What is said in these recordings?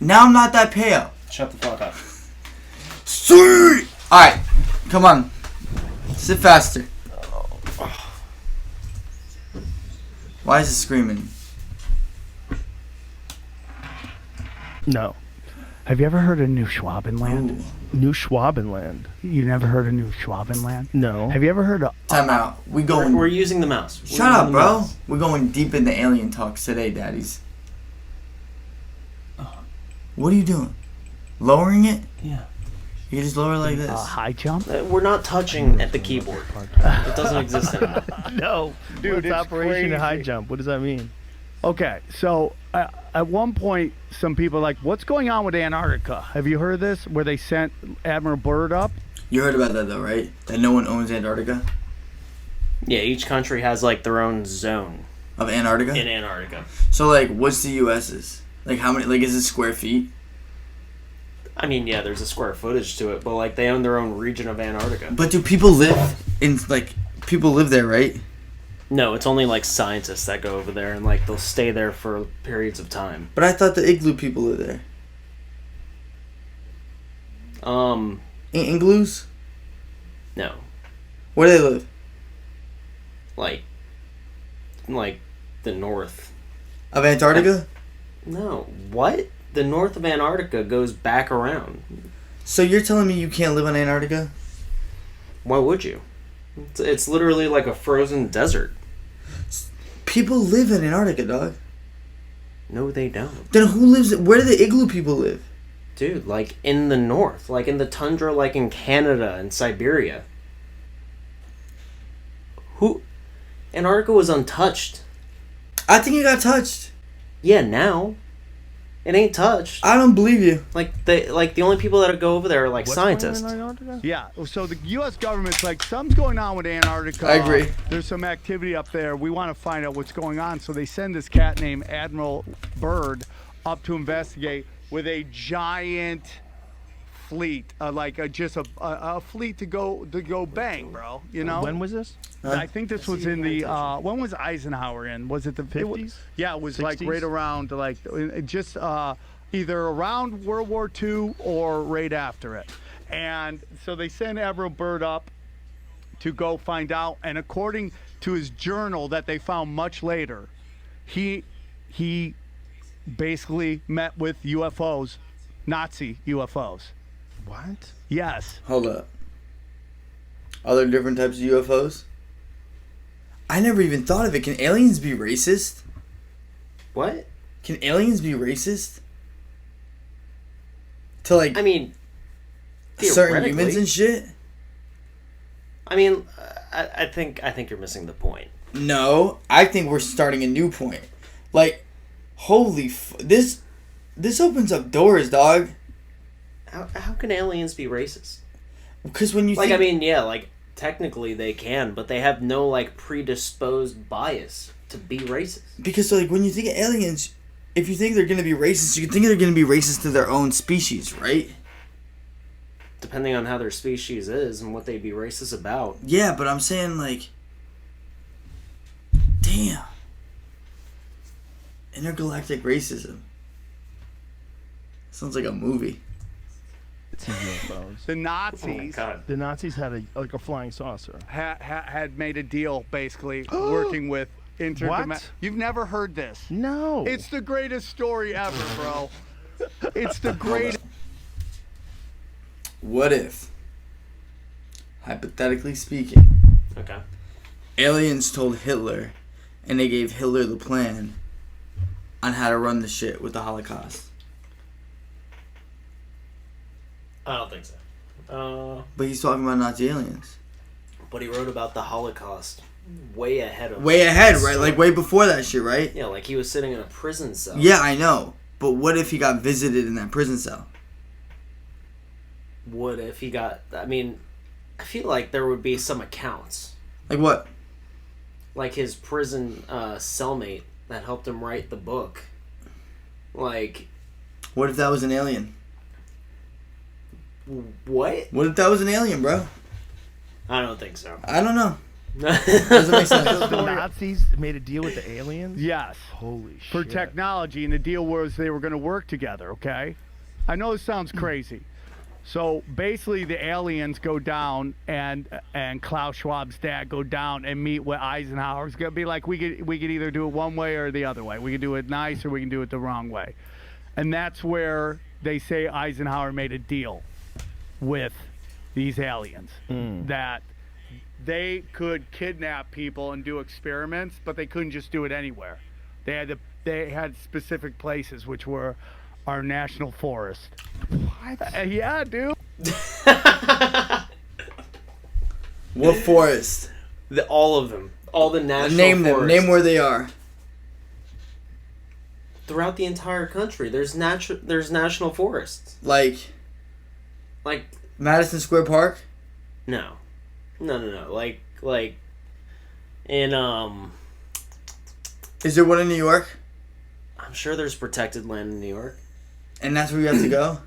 Now I'm not that pale. Shut the fuck up. Sweet! Alright, come on. Sit faster. Why is it screaming? No. Have you ever heard of New Schwabenland? Ooh. New Schwabenland. You never heard of New Schwabenland? No. Have you ever heard of... Time out. We're using the mouse. Shut up, bro. We're going deep into alien talks today, daddies. What are you doing? Lowering it? Yeah. You can just lower it like this. high jump? We're not touching at the keyboard. It doesn't exist anymore. No. Dude, What's it's Operation crazy. High Jump? What does that mean? Okay, so at one point, some people are like, what's going on with Antarctica? Have you heard of this? Where they sent Admiral Byrd up? You heard about that though, right? That no one owns Antarctica? Yeah, each country has like their own zone Of Antarctica? in Antarctica. So like, what's the US's? Like how many, like is it square feet? I mean, yeah, there's a square footage to it, but like they own their own region of Antarctica. But do people live in, like, people live there, right? No, it's only like scientists that go over there and like they'll stay there for periods of time. But I thought the igloo people live there. Igloos? No. Where do they live? Like the north. Of Antarctica? No. What? The north of Antarctica goes back around. So you're telling me you can't live on Antarctica? Why would you? It's literally like a frozen desert. People live in Antarctica, dog. No, they don't. Then who lives? Where do the igloo people live? Dude, like in the north. Like in the tundra, like in Canada and Siberia. Who? Antarctica was untouched. I think it got touched. Yeah, now. It ain't touched. I don't believe you. Like the only people that go over there are like What's scientists. going on in Antarctica? Yeah, so the U.S. government's like, something's going on with Antarctica. I agree. There's some activity up there. We want to find out what's going on. So they send this cat named Admiral Byrd up to investigate with a giant fleet, just a fleet to go bang, bro. You know? When was this? I think this was in the when was Eisenhower in? Was it the 50s? Yeah, it was 60s? like right around just either around World War II or right after it. And so they sent Admiral Byrd up to go find out. And according to his journal that they found much later, he basically met with UFOs, Nazi UFOs. What? Yes. Hold up. Are there different types of UFOs? I never even thought of it. Can aliens be racist? What? Can aliens be racist? To like I mean, certain theoretically. humans and shit? I mean, I think you're missing the point. No, I think we're starting a new point. Like, holy this opens up doors, dog. How can aliens be racist? Because when you Like, think, I mean, yeah, like technically they can, but they have no like predisposed bias to be racist. because like when you think of aliens, if you think they're gonna be racist, you think they're gonna be racist to their own species, right? Depending on how their species is and what they'd be racist about. Yeah, but I'm saying like, damn, intergalactic racism. Sounds like a movie. It's UFOs. The Oh my Nazis god. The Nazis had a flying saucer. had made a deal, basically working with What? You've never heard this? No. It's the greatest story ever, bro. It's the greatest. What if, hypothetically speaking, Okay. aliens told Hitler, and they gave Hitler the plan on how to run the shit with the Holocaust? I don't think so. But he's talking about Nazi aliens. But he wrote about the Holocaust way ahead of Way ahead, right? story. Like way before that shit, right? Yeah, like he was sitting in a prison cell. Yeah, I know. But what if he got visited in that prison cell? What if he got? I mean, I feel like there would be some accounts, Like what? like his prison cellmate that helped him write the book. Like, What if that was an alien? what? What if that was an alien, bro? I don't think so. I don't know. Doesn't make sense. So the Nazis made a deal with the aliens? Yes. Holy shit. For technology, and the deal was they were going to work together, okay? I know this sounds crazy. So basically the aliens go down and Klaus Schwab's dad go down and meet with Eisenhower. It's going to be like we could either do it one way or the other way. We can do it nice or we can do it the wrong way. And that's where they say Eisenhower made a deal with these aliens that they could kidnap people and do experiments, but they couldn't just do it anywhere. They had specific places, which were our national forest. What? Yeah, dude. What forest? All of them. All the national Name them. forests. Name where they are. Throughout the entire country, there's national forests. Like Madison Square Park? No. Like in Is there one in New York? I'm sure there's protected land in New York. And that's where you have to go?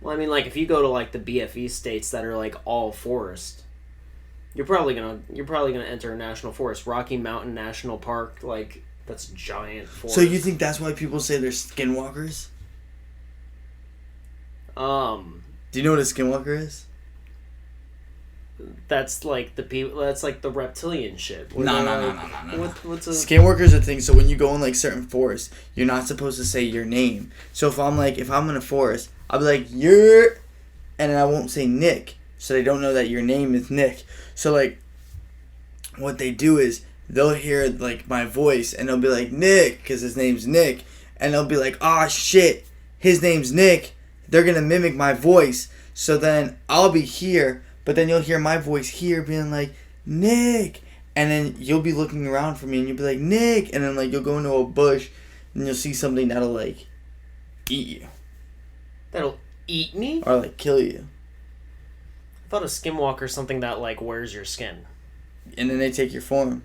Well, I mean, like if you go to like the BFE states that are like all forest, you're probably gonna enter a national forest. Rocky Mountain National Park, like that's giant forest. So you think that's why people say they're skinwalkers? Do you know what a skinwalker is? That's like the people. That's like the reptilian shit. No. What's a Skinwalkers are things. So when you go in like certain forests, you're not supposed to say your name. So if I'm in a forest, I'll be like you're, and then I won't say Nick, so they don't know that your name is Nick. So like, what they do is they'll hear like my voice and they'll be like Nick, because his name's Nick, and they'll be like, oh shit, his name's Nick. They're gonna mimic my voice. So then I'll be here. But then you'll hear my voice here being like, Nick. And then you'll be looking around for me and you'll be like, Nick. And then like you'll go into a bush and you'll see something that'll like eat you. that'll eat me? Or like kill you. I thought a skinwalker is something that like wears your skin. And then they take your form.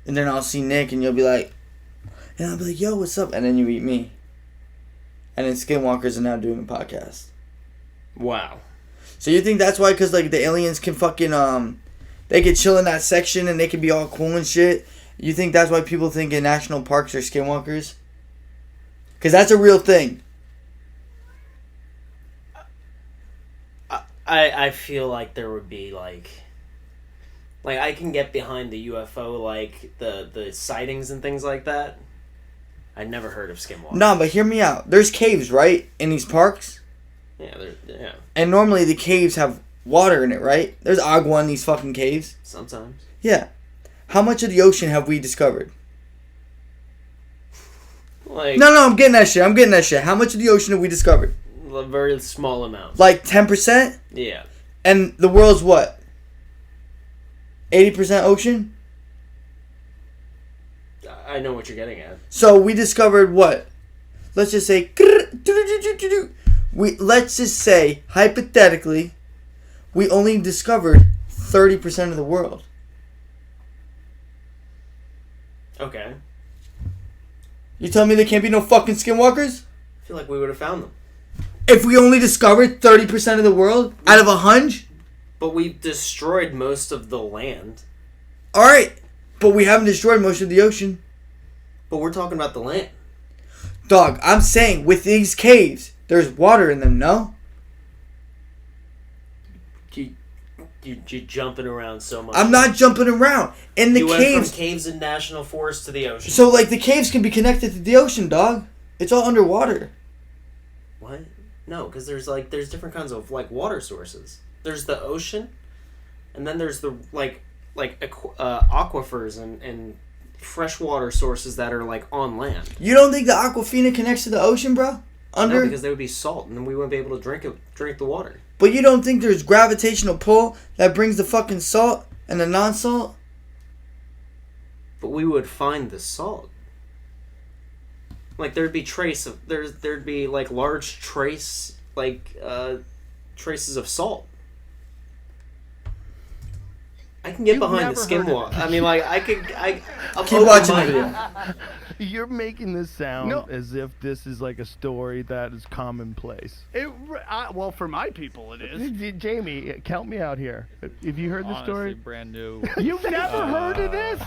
And then I'll see Nick and you'll be like, and I'll be like, yo, what's up? And then you eat me. And then Skinwalkers are now doing a podcast. Wow. So you think that's why? Because like the aliens can fucking they can chill in that section and they can be all cool and shit. You think that's why people think in national parks are skinwalkers? Because that's a real thing. I feel like there would be like I can get behind the UFO, like the sightings and things like that. I'd never heard of skinwalkers. No, but hear me out. There's caves, right, in these parks? Yeah. And normally the caves have water in it, right? There's agua in these fucking caves. Sometimes. Yeah. How much of the ocean have we discovered? Like No, I'm getting that shit. How much of the ocean have we discovered? a very small amount. Like 10%? Yeah. And the world's what? 80% ocean? I know what you're getting at. So we discovered what? Let's just say let's just say hypothetically we only discovered 30% of the world. Okay. You tell me there can't be no fucking skinwalkers? I feel like we would have found them. If we only discovered 30% of the world out of 100? But we destroyed most of the land. Alright, but we haven't destroyed most of the ocean. But we're talking about the land. Dog, I'm saying with these caves, there's water in them, no? You're jumping around so much. I'm not jumping around. In the you caves. went from caves and national forests to the ocean. So, like, the caves can be connected to the ocean, dog. It's all underwater. What? No, because there's different kinds of like water sources. There's the ocean, and then there's the aquifers and freshwater sources that are like on land. You don't think the Aquafina connects to the ocean, bro? No, because they would be salt, and then we wouldn't be able to drink the water. But you don't think there's gravitational pull that brings the fucking salt and the non-salt? But we would find the salt. Like there'd be there'd be like large traces of salt. I can get behind the never heard of skinwalker. I mean, like I'm Keep watching the open-minded. video. You're making this sound No. as if this is like a story that is commonplace. Well, for my people, it is. Jamie, count me out here. Have you heard the Honestly, story? brand new. You've never heard of this?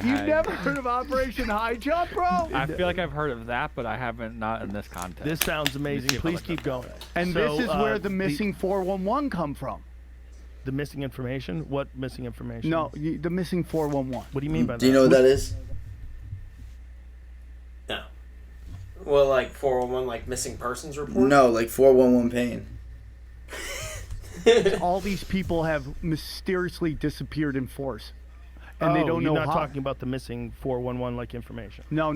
You've Never heard of Operation High Jump, bro? I feel like I've heard of that, but I haven't, not in this context. This sounds amazing. see if I Please look keep up going. And So, this is where the missing 411 come from. The missing information? What missing information? No, the missing 411. What do you mean by that? Do you know what that is? No. Well, like 411, like missing persons report. No, like 411 pain. All these people have mysteriously disappeared in force. And they don't know you're not how. talking about the missing 411 like information. No.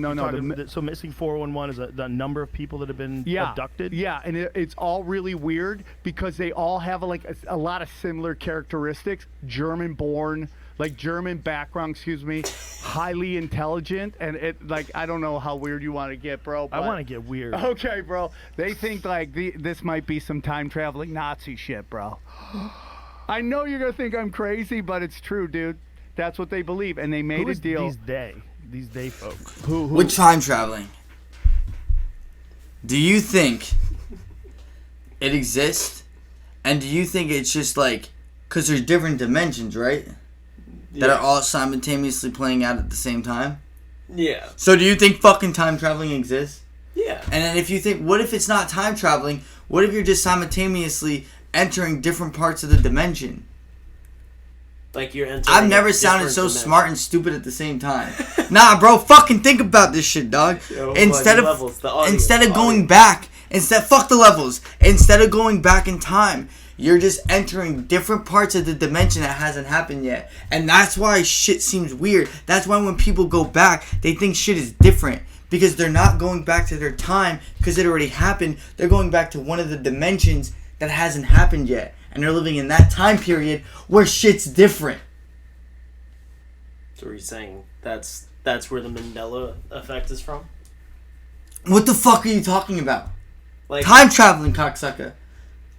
So missing 411 is the number of people that have been abducted? Yeah, and it's all really weird because they all have a lot of similar characteristics. German-born, like German background, highly intelligent, and I don't know how weird you want to get, bro. I want to get weird. Okay, bro. They think this might be some time-traveling Nazi shit, bro. I know you're going to think I'm crazy, but it's true, dude. That's what they believe, and they made Who a is deal. These they folk? Who? With time traveling, do you think it exists? And do you think it's just because there's different dimensions, right? That are all simultaneously playing out at the same time? Yeah. So do you think fucking time traveling exists? Yeah. And then if you think, what if it's not time traveling? What if you're just simultaneously entering different parts of the dimension? Like you're entering. I've never sounded so smart and stupid at the same time. Nah, bro, fucking think about this shit, dog. Instead of going back, fuck the levels. Instead of going back in time, you're just entering different parts of the dimension that hasn't happened yet. And that's why shit seems weird. That's why when people go back, they think shit is different. Because they're not going back to their time because it already happened. They're going back to one of the dimensions that hasn't happened yet. And they're living in that time period where shit's different. So are you saying that's where the Mandela effect is from? What the fuck are you talking about? Like time traveling, cocksucker.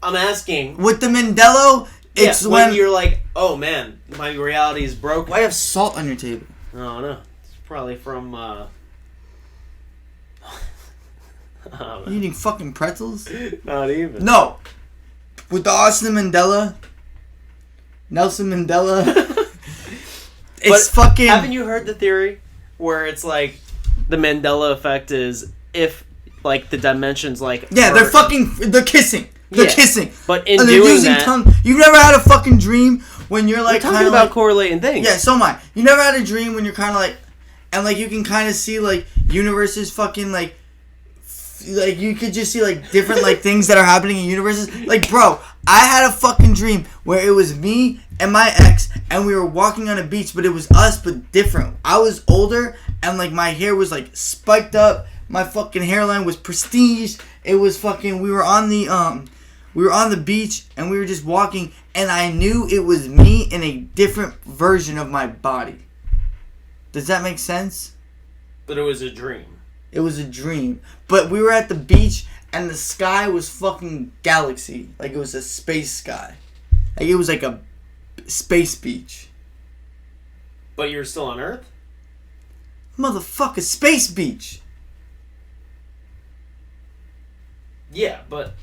I'm asking. With the Mandela, it's when you're like, oh man, my reality is broken. Why do you have salt on your table? Oh no, it's probably from. You eating fucking pretzels? Not even. No. With the Nelson Mandela, it's fucking. Haven't you heard the theory where it's like the Mandela effect is if like the dimensions like they're kissing. They're kissing. But in and doing using that, tongue. You've never had a fucking dream when you're like talking about correlating things. Yeah, so am I. You never had a dream when you're kind of like, and like you can kind of see like universes fucking like you could just see like different like things that are happening in universes. Like, bro, I had a fucking dream where it was me and my ex and we were walking on a beach, but it was us but different. I was older and like my hair was like spiked up, my fucking hairline was prestige. It was fucking we were on the beach and we were just walking and I knew it was me in a different version of my body. Does that make sense? But it was a dream. It was a dream. But we were at the beach and the sky was fucking galaxy. Like it was a space sky. Like it was like a space beach. But you're still on Earth? Motherfucker, space beach. Yeah, but...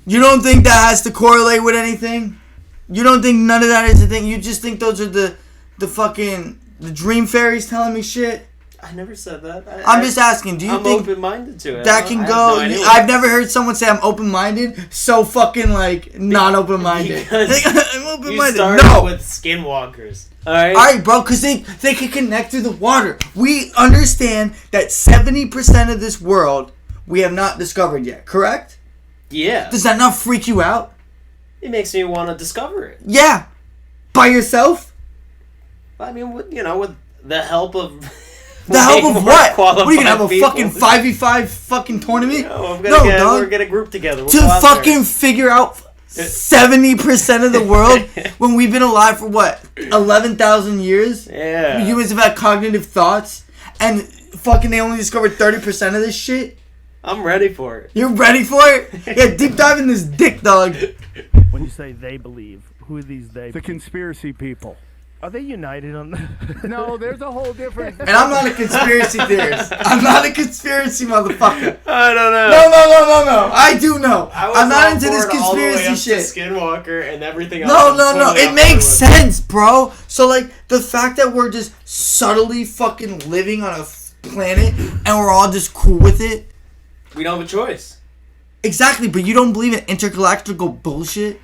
You don't think that has to correlate with anything? You don't think none of that is a thing? You just think those are the fucking... The dream fairies telling me shit? I never said that. I'm just asking, do you think... I'm open-minded to it. That can go... I've never heard someone say I'm open-minded, so fucking, like, not open-minded. I'm open-minded. You started with Skinwalkers. Alright, bro, because they can connect through the water. We understand that 70% of this world we have not discovered yet, correct? Yeah. Does that not freak you out? It makes me want to discover it. Yeah. By yourself? I mean, with the help of... The help of what? What are you going to have a fucking 5v5 fucking tournament? No, we're going to group together. To fucking figure out 70% of the world when we've been alive for what? 11,000 years? Yeah. Humans have had cognitive thoughts and fucking they only discovered 30% of this shit? I'm ready for it. You're ready for it? Yeah, deep dive in this dick, dog. When you say they believe, who are these they? The conspiracy people. Are they united on that? No, there's a whole different. And I'm not a conspiracy theorist. I'm not a conspiracy motherfucker. I don't know. No. I do know. I'm not into this conspiracy shit. Skinwalker and everything else. No. It makes sense, bro. So, like, the fact that we're just subtly fucking living on a planet and we're all just cool with it. We don't have a choice. Exactly, but you don't believe in intergalactical bullshit?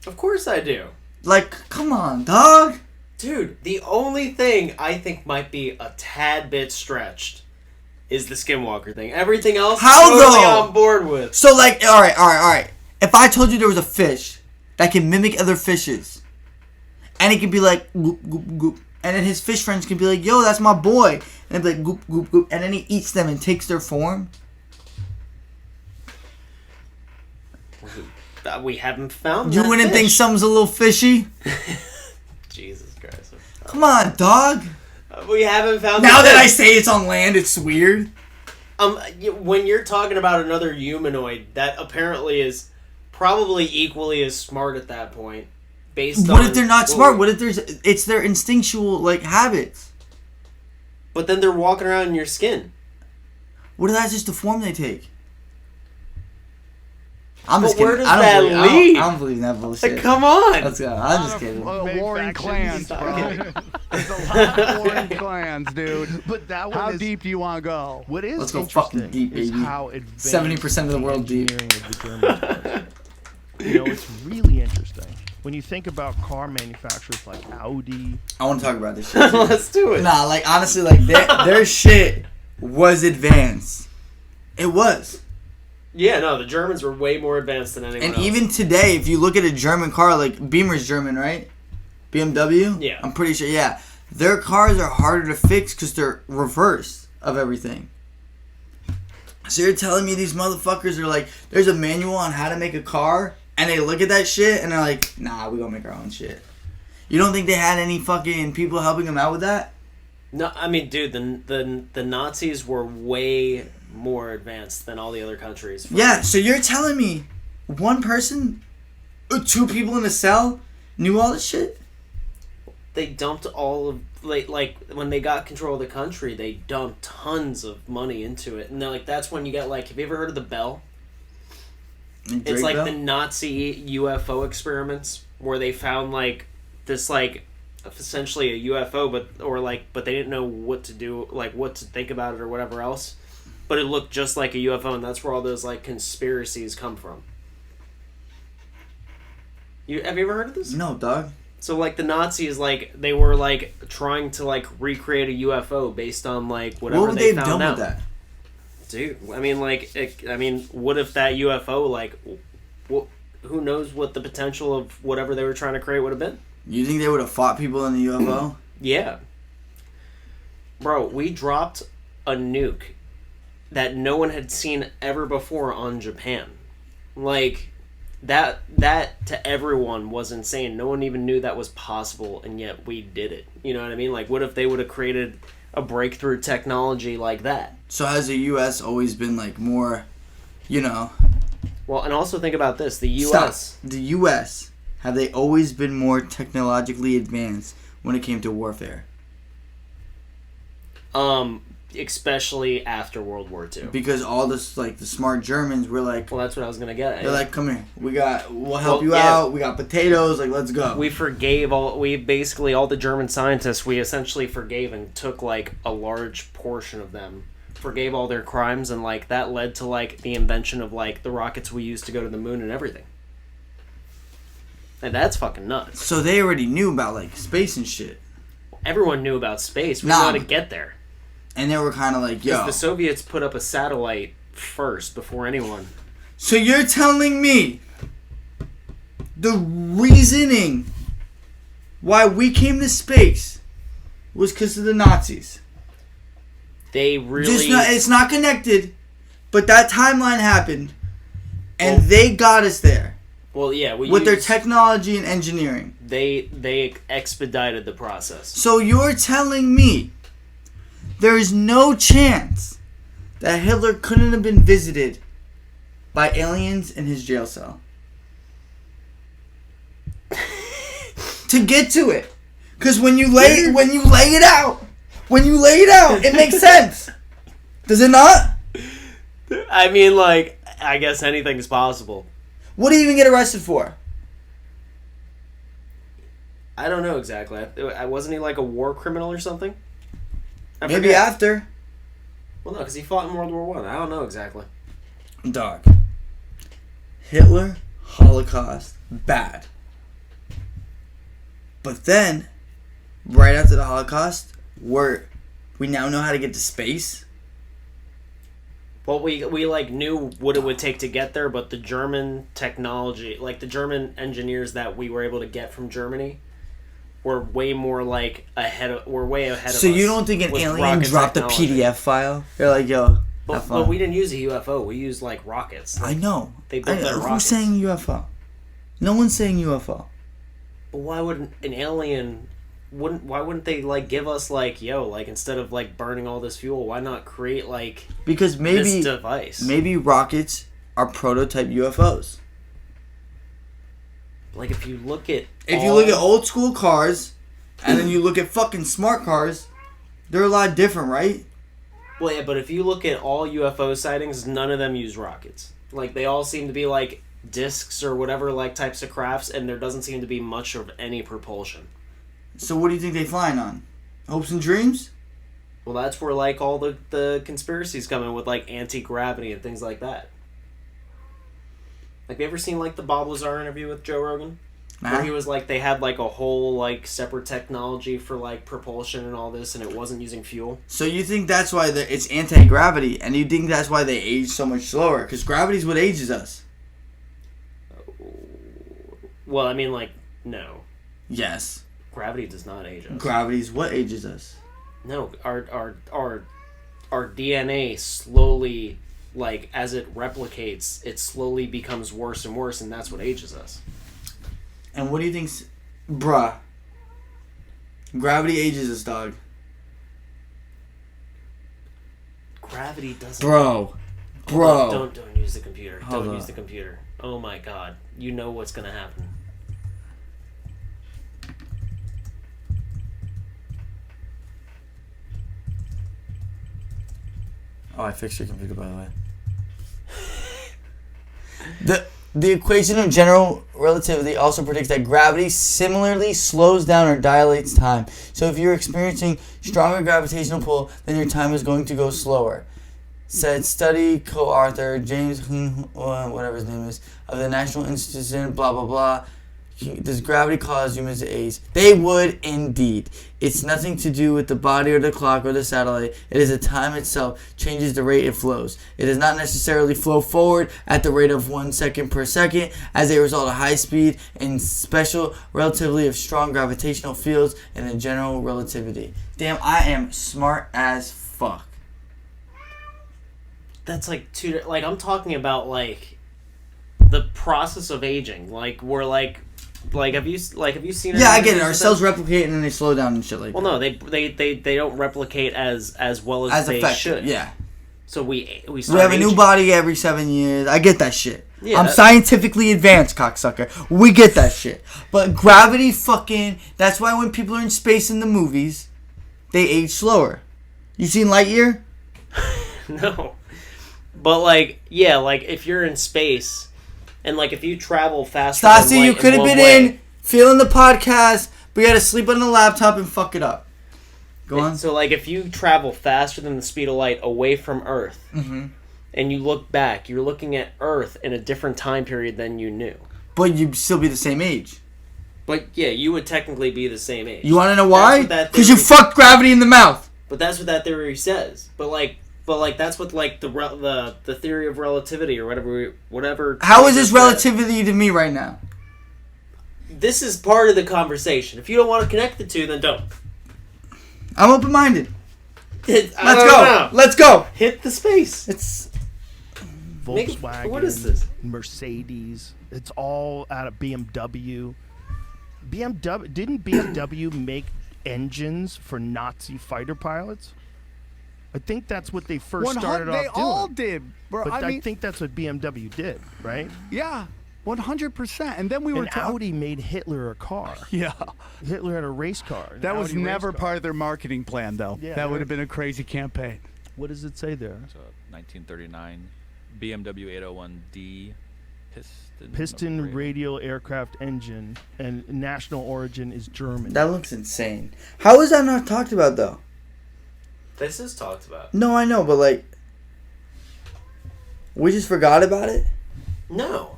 Of course I do. Like, come on, dog. Dude, the only thing I think might be a tad bit stretched is the Skinwalker thing. Everything else, How I'm totally though? on board with. So, like, all right. If I told you there was a fish that can mimic other fishes, and it could be like, goop, goop, goop, and then his fish friends can be like, yo, that's my boy, and they'd be like, goop, goop, goop, and then he eats them and takes their form. We haven't found You that wouldn't fish. think something's a little fishy? Jesus Christ. Come on, dog. We haven't found Now the that I fish. say it's on land, it's weird. When you're talking about another humanoid that apparently is probably equally as smart at that point, based on... What if they're not smart? What if it's their instinctual, like, habits? But then they're walking around in your skin. What if that's just the form they take? I'm But just kidding. where does that lead? I don't believe in that bullshit. Like, come on! Let's go. I'm just kidding. Warring clans, Stop bro. kidding. There's a lot of warring clans, dude. But that one How is, deep do you want to go? What is Let's go interesting fucking deep, is baby. how advanced 70% of the world deep. engineering of the Germans was. You know, it's really interesting when you think about car manufacturers like Audi. I want to talk about this shit. too. Let's do it. Nah, like, honestly, like, their shit was advanced. It was. Yeah, no, the Germans were way more advanced than anyone And else. even today, if you look at a German car, like, Beamer's German, right? BMW? Yeah. I'm pretty sure, yeah. Their cars are harder to fix because they're reverse of everything. So you're telling me these motherfuckers are like, there's a manual on how to make a car, and they look at that shit, and they're like, nah, we gonna make our own shit. You don't think they had any fucking people helping them out with that? No, I mean, dude, the Nazis were way more advanced than all the other countries. Yeah, so you're telling me one person, two people in a cell, knew all this shit? They dumped all of like when they got control of the country, they dumped tons of money into it, and they're like, that's when you get like, have you ever heard of the Bell? It's like the Nazi UFO experiments where they found like this like essentially a UFO, but they didn't know what to do, like what to think about it or whatever else. But it looked just like a UFO, and that's where all those like conspiracies come from. Have you ever heard of this? No, dog. So like the Nazis, like they were like trying to like recreate a UFO based on like whatever What would they they have found done out. with that? Dude, I mean, what if that UFO, like, who knows what the potential of whatever they were trying to create would have been? You think they would have fought people in the UFO? Yeah. Bro, we dropped a nuke that no one had seen ever before on Japan. Like, that to everyone was insane. No one even knew that was possible, and yet we did it. You know what I mean? Like, what if they would have created a breakthrough technology like that? So has the U.S. always been, like, more, you know... Well, and also think about this. The U.S. Stop. The U.S., have they always been more technologically advanced when it came to warfare? Especially after World War II. Because all this, like, the smart Germans were like... Well, that's what I was going to get at. They're like, come here. We'll help you yeah. out. We got potatoes. Like, let's go. We basically, all the German scientists, we essentially forgave and took, like, a large portion of them. Forgave all their crimes, and, like, that led to, like, the invention of, like, the rockets we used to go to the moon and everything. And that's fucking nuts. So they already knew about, like, space and shit. Everyone knew about space. We knew how to get there. And they were kind of like, yo. The Soviets put up a satellite first before anyone. So you're telling me the reasoning why we came to space was because of the Nazis? They really... it's not connected, but that timeline happened, and they got us there. Well, yeah. With their technology and engineering. They expedited the process. So you're telling me there is no chance that Hitler couldn't have been visited by aliens in his jail cell? To get to it. Because when you lay it out, it makes sense. Does it not? I mean, like, I guess anything's possible. What do you even get arrested for? I don't know exactly. Wasn't he like a war criminal or something? Maybe forget. after. Well, no, because he fought in World War One. I don't know exactly. Dog. Hitler, Holocaust, bad. But then, right after the Holocaust, we now know how to get to space. Well, we like knew what it would take to get there, but the German technology, like the German engineers that we were able to get from Germany, were way more like way ahead of us. So you don't think an alien dropped a PDF file? You're like, yo, but we didn't use a UFO. We used like rockets. Like, I know. They built their rockets. Who's saying UFO? No one's saying UFO. But why wouldn't an alien? Why wouldn't they like give us like instead of like burning all this fuel, why not create like because maybe this device? Maybe rockets are prototype UFOs. Like if you look at old school cars, and then you look at fucking smart cars, they're a lot different, right? Well, yeah, but if you look at all UFO sightings, none of them use rockets. Like they all seem to be like discs or whatever like types of crafts, and there doesn't seem to be much of any propulsion. So what do you think they flying on? Hopes and dreams? Well, that's where like all the conspiracies come in with like anti-gravity and things like that. Like, have you ever seen like the Bob Lazar interview with Joe Rogan? Nah. Where he was like, they had like a whole like separate technology for like propulsion and all this, and it wasn't using fuel. So you think that's why it's anti-gravity, and you think that's why they age so much slower? Because gravity's what ages us. Well, I mean, like, no. Yes. Gravity does not age us. Gravity's what ages us. No, our DNA slowly, like, as it replicates, it slowly becomes worse and worse, and that's what ages us. And what do you think's... Bruh. Gravity ages us, dog. Gravity doesn't... Bro. Don't use the computer. Hold Don't up. use the computer. Oh my god. You know what's gonna happen. Oh, I fixed your computer, by the way. The equation of general relativity also predicts that gravity similarly slows down or dilates time. So if you're experiencing stronger gravitational pull, then your time is going to go slower. Said study co-author James, whatever his name is, of the National Institute, blah, blah, blah. Does gravity cause humans to age? They would indeed. It's nothing to do with the body or the clock or the satellite. It is the time itself changes the rate it flows. It does not necessarily flow forward at the rate of 1 second per second as a result of high speed and special relativity of strong gravitational fields and the general relativity. Damn, I am smart as fuck. That's like I'm talking about like the process of aging. Like we're like have you seen? Yeah, I get it. Our cells replicate and then they slow down and shit like that. Well, no, they don't replicate as well as they should. Yeah. So we have a new body every 7 years. I get that shit. Yeah, I'm scientifically advanced, cocksucker. We get that shit. But gravity fucking... That's why when people are in space in the movies, they age slower. You seen Lightyear? No. But, like, yeah, like, if you're in space, and, like, if you travel faster Stassi, than light you could have been in, feeling the podcast, but you had to sleep on the laptop and fuck it up. Go on. So, like, if you travel faster than the speed of light away from Earth, and you look back, you're looking at Earth in a different time period than you knew. But you'd still be the same age. But, yeah, you would technically be the same age. You want to know why? Because you fucked gravity in the mouth. But that's what that theory says. But that's what like the theory of relativity or whatever. How is this relativity to me right now? This is part of the conversation. If you don't want to connect the two, then don't. I'm open-minded. Let's go. Let's go. Hit the space. It's Volkswagen. What is this? Mercedes. It's all out of BMW. Didn't BMW make engines for Nazi fighter pilots? I think that's what they first started off doing. They all did, bro. But I think that's what BMW did, right? Yeah. 100%. And then we were And Audi made Hitler a car. Yeah. Hitler had a race car. That was never part of their marketing plan, though. Yeah, that would have been a crazy campaign. What does it say there? It's a 1939 BMW 801D Piston radial aircraft engine, and national origin is German. That looks insane. How is that not talked about, though? This is talked about. No, I know, but like, we just forgot about it. No.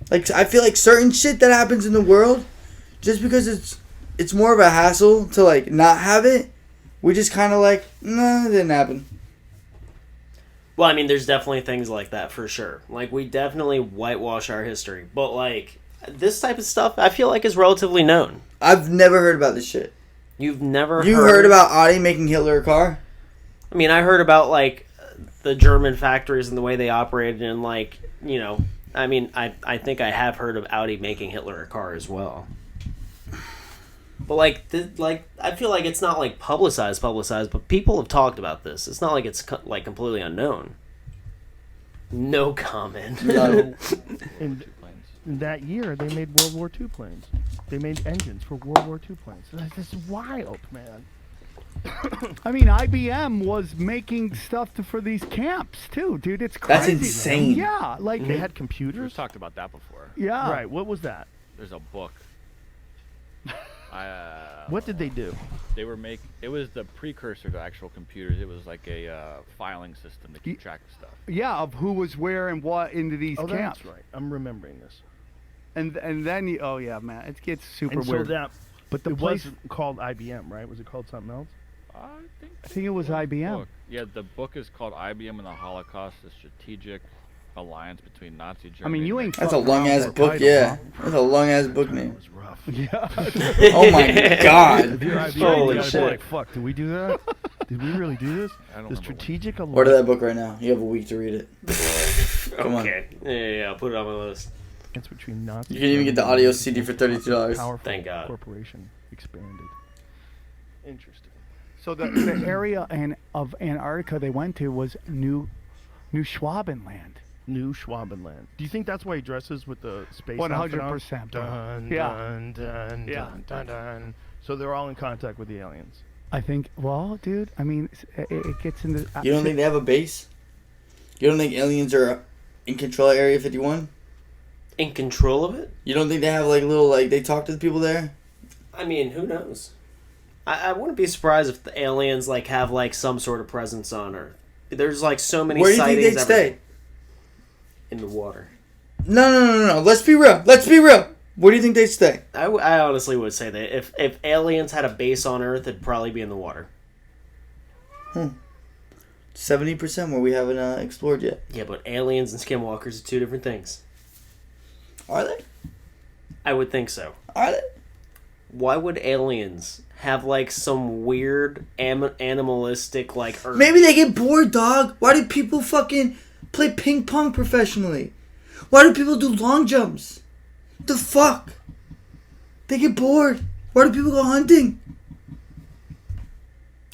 Like, I feel like certain shit that happens in the world, just because it's more of a hassle to like not have it, we just kind of like, nah, it didn't happen. Well, I mean, there's definitely things like that for sure. Like, we definitely whitewash our history. But, like, this type of stuff, I feel like is relatively known. I've never heard about this shit. You've never You heard about Audi making Hitler a car? I mean, I heard about, like, the German factories and the way they operated and, like, you know, I mean, I think I have heard of Audi making Hitler a car as well. But, like, I feel like it's not, like, publicized, but people have talked about this. It's not like it's, like, completely unknown. No comment. No. In that year, they made World War II planes. They made engines for World War II planes. That's wild, man. I mean, IBM was making stuff for these camps, too, dude. It's crazy. That's insane. Yeah, like... They had We've computers? talked about that before. Yeah. Right, what was that? There's a book. What did they do? They were it was the precursor to actual computers. It was like a filing system to keep track of stuff. Yeah, of who was where and what into these Oh, camps. that's right. I'm remembering this. And then you... Oh, yeah, man. It gets super And so weird. that... But the It place... wasn't called IBM, right? Was it called something else? I think it was IBM. Book. Yeah, the book is called IBM and the Holocaust: The Strategic Alliance Between Nazi Germany. I mean, you ain't... That's a fucking long around ass with that book, title, yeah. huh? That's a long ass book That name. was rough. Yeah. Oh my god. If you're IBM, Holy you gotta be shit. like, fuck, did we do that? Did we really do this? I don't The remember strategic alliance. Order that book right now. You have a week to read it. Come on. Okay. Yeah, I'll put it on my list. Between Nazi You can even get the audio Germany CD for and $32. powerful Thank God. Corporation expanded. Interesting. So the area of Antarctica they went to was New Schwabenland. New Schwabenland. Do you think that's why he dresses with the space 100%, bro. Dun, Yeah. dun, dun, Yeah. dun, dun, dun. So they're all in contact with the aliens. I think, well, dude, I mean, it gets into... You don't think they have a base? You don't think aliens are in control of Area 51? In control of it? You don't think they have like little, like, they talk to the people there? I mean, who knows? I wouldn't be surprised if the aliens, like, have, like, some sort of presence on Earth. There's, like, so many Where do you sightings think they'd stay? in the water. No. Let's be real. Where do you think they'd stay? I honestly would say that if aliens had a base on Earth, it'd probably be in the water. 70% where we haven't explored yet. Yeah, but aliens and skinwalkers are two different things. Are they? I would think so. Are they? Why would aliens have, like, some weird animalistic, like, Earth? Maybe they get bored, dog. Why do people fucking play ping pong professionally? Why do people do long jumps? The fuck? They get bored. Why do people go hunting?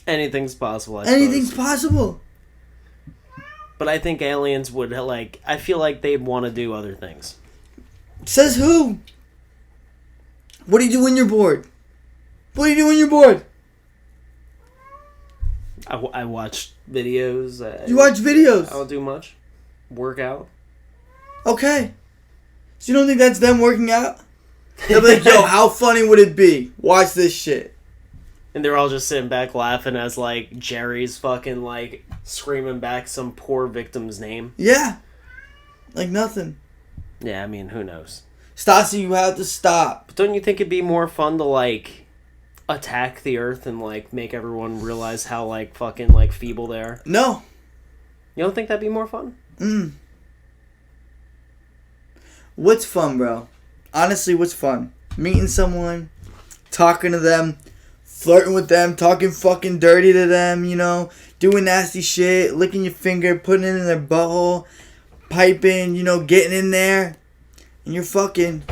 Anything's possible, I Anything's suppose. possible. But I think aliens would, like... I feel like they'd want to do other things. Says who? What do you do when you're bored? What do you do when you're bored? I watch videos. You watch I videos. don't do much. Work out. Okay. So you don't think that's them working out? They'll be like, yo, how funny would it be? Watch this shit. And they're all just sitting back laughing as, like, Jerry's fucking, like, screaming back some poor victim's name. Yeah. Like nothing. Yeah, I mean, who knows? Stassi, you have to stop. But don't you think it'd be more fun to, like, attack the Earth and, like, make everyone realize how, like, fucking, like, feeble they are? No. You don't think that'd be more fun? What's fun, bro? Honestly, what's fun? Meeting someone, talking to them, flirting with them, talking fucking dirty to them, you know, doing nasty shit, licking your finger, putting it in their butthole, piping, you know, getting in there, and you're fucking.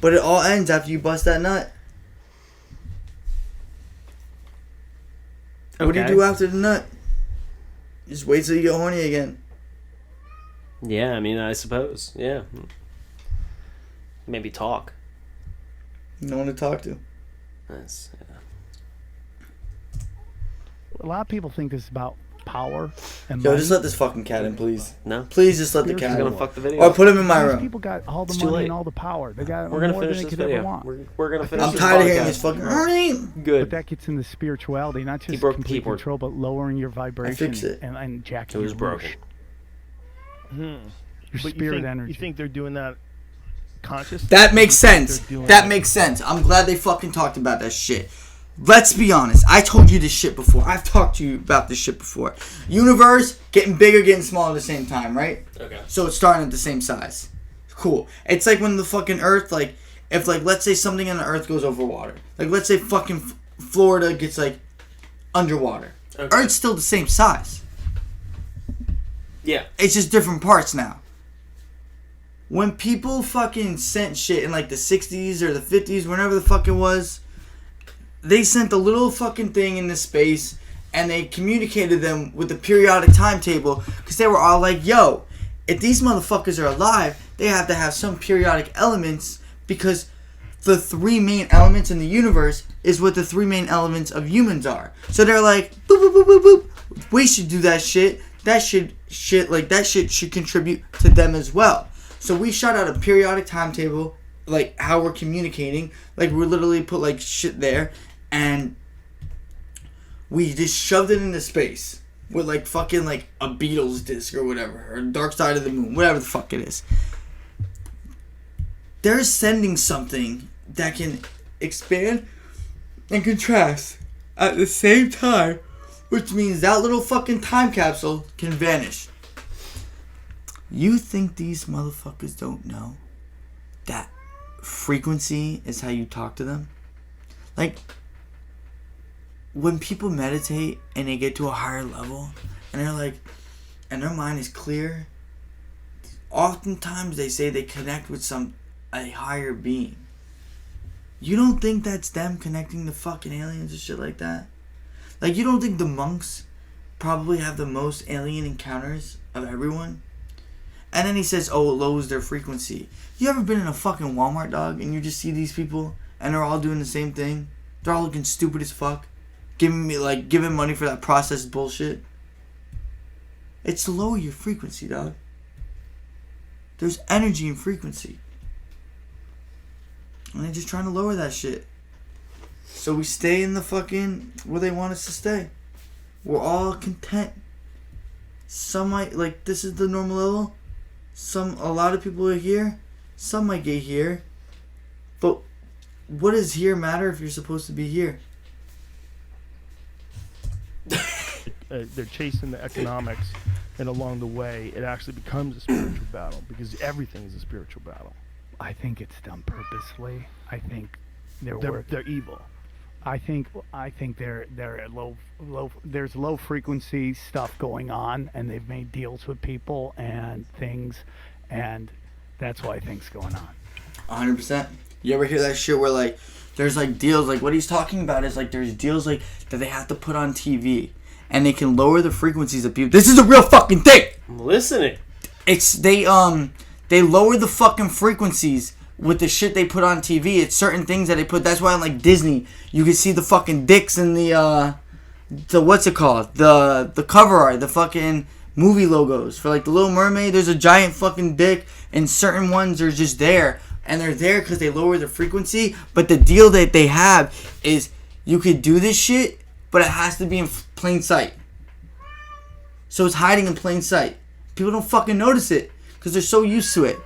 But it all ends after you bust that nut. What do you Okay. do after the nut? Just wait till you get horny again. Yeah, I mean, I suppose. Yeah. Maybe talk. No one to talk to. That's, yeah. A lot of people think this is about power and Yo, money. just let this fucking cat in, please. No? Please just let the He's cat He's in. gonna fuck the video. Or put him in my These room. people got all the It's too money late. and all the power. They got We're gonna more finish than they this could video. ever want. We're gonna finish I'm this tired of podcast. hearing his fucking But Good. that gets into spirituality, not just broke the complete keyboard. control, but lowering your vibration fixed it. and jacking It was your broken. Your But spirit energy. You think they're doing that conscious? That makes sense. They're doing That makes sense. I'm glad they fucking talked about that shit. Let's be honest. I told you this shit before. I've talked to you about this shit before. Universe getting bigger, getting smaller at the same time, right? Okay. So it's starting at the same size. Cool. It's like when the fucking Earth, like, if, like, let's say something on the Earth goes over water. Like, let's say fucking Florida gets, like, underwater. Okay. Earth's still the same size. Yeah. It's just different parts now. When people fucking sent shit in, like, the 60s or the 50s, whenever the fuck it was, they sent a little fucking thing into space and they communicated them with the periodic timetable because they were all like, yo, if these motherfuckers are alive, they have to have some periodic elements because the three main elements in the universe is what the three main elements of humans are. So they're like, boop, boop, boop, boop, boop. We should do that shit. That shit should contribute to them as well. So we shot out a periodic timetable, like how we're communicating. Like we literally put like shit there and we just shoved it into space with like fucking like a Beatles disc or whatever, or Dark Side of the Moon, whatever the fuck it is. They're sending something that can expand and contrast at the same time, which means that little fucking time capsule can vanish. You think these motherfuckers don't know that frequency is how you talk to them? Like, when people meditate and they get to a higher level and they're like, and their mind is clear, oftentimes they say they connect with a higher being. You don't think that's them connecting to fucking aliens and shit like that? Like, you don't think the monks probably have the most alien encounters of everyone? And then he says, oh, it lowers their frequency. You ever been in a fucking Walmart, dog, and you just see these people and they're all doing the same thing? They're all looking stupid as fuck. Giving money for that processed bullshit. It's to lower your frequency, dog. There's energy and frequency. And they're just trying to lower that shit. So we stay in the fucking where they want us to stay. We're all content. Some might, like, this is the normal level. A lot of people are here. Some might get here. But what does here matter if you're supposed to be here? They're chasing the economics, and along the way, it actually becomes a spiritual battle because everything is a spiritual battle. I think it's done purposely. I think they're evil. I think they're at low. There's low frequency stuff going on, and they've made deals with people and things, and that's why things going on. 100%. You ever hear that shit where like there's like deals, like what he's talking about is like there's deals like that they have to put on TV, and they can lower the frequencies of people. This is a real fucking thing. I'm listening. It's they lower the fucking frequencies with the shit they put on TV. It's certain things that they put. That's why on like Disney, you can see the fucking dicks in the what's it called? The cover art, the fucking movie logos for like the Little Mermaid. There's a giant fucking dick, and certain ones are just there, and they're there because they lower the frequency. But the deal that they have is you could do this shit, but it has to be in plain sight. So it's hiding in plain sight. People don't fucking notice it because they're so used to it.